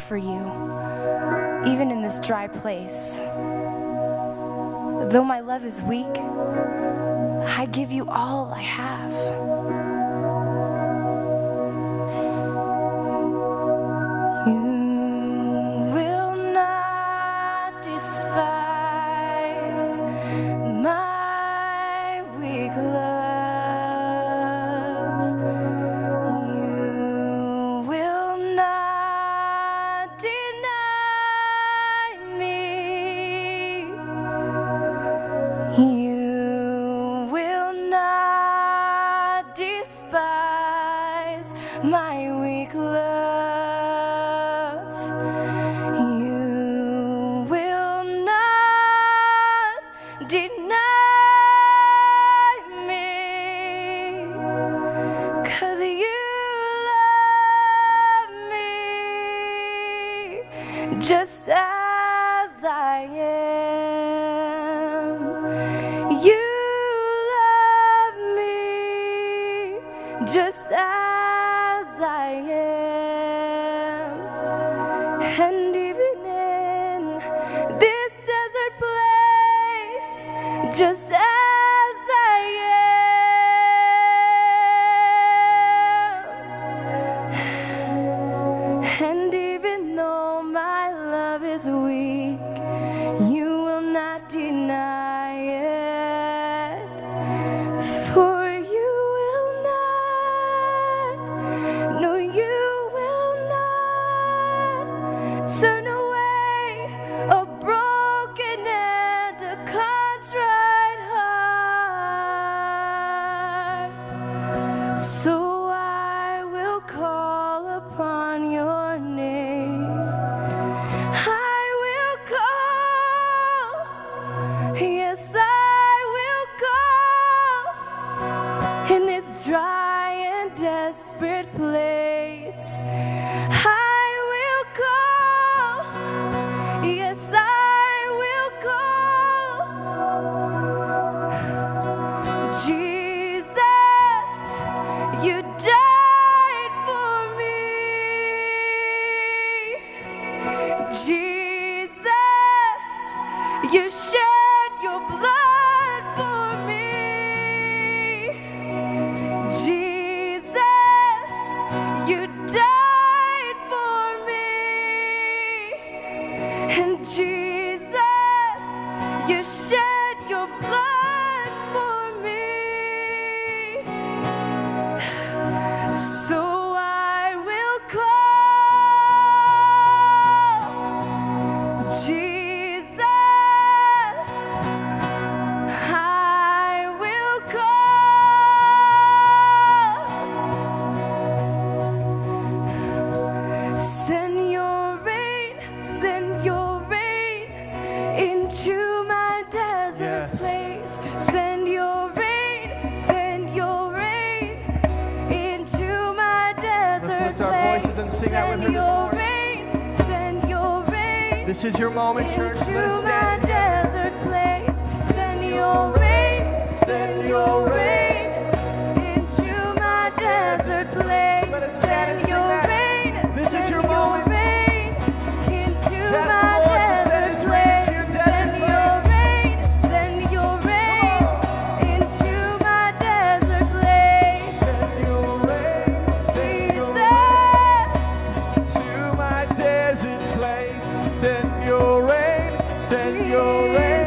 for you, even in this dry place. Though my love is weak, I give you all I have. You will not despise my weak love. You will not deny me. You will not despise my weak love. You will not deny me, 'cause you love me just as I am. You love me just as I am. And even in this desert place, just as I am. And even though my love is weak, you will not deny it. For you will not, no, you will not turn away a broken and a contrite heart. So I will call upon your name. I will call, yes, I will call in this dry and desperate place. I will call, yes, I will call. Jesus, you died for me. Jesus, you shed your blood for me. Jesus, you died for me. And Jesus, you shed your blood for me. So I will call Jesus. I will call. Send your rain into my desert place. Send your rain into my desert Let's lift our place. voices and sing that with her this morning. Send your rain. This is your moment, church. Let us Into my stand together. desert place. Send your rain. Send your rain into my desert place. Let us stand and Send sing your that. rain. This is your Send moment. rain into Ask the my Lord to send desert His rain place. into your desert Send your rain. Send your rain into my desert place. Send your rain Jesus. to my desert place. Send your rain, send your rain.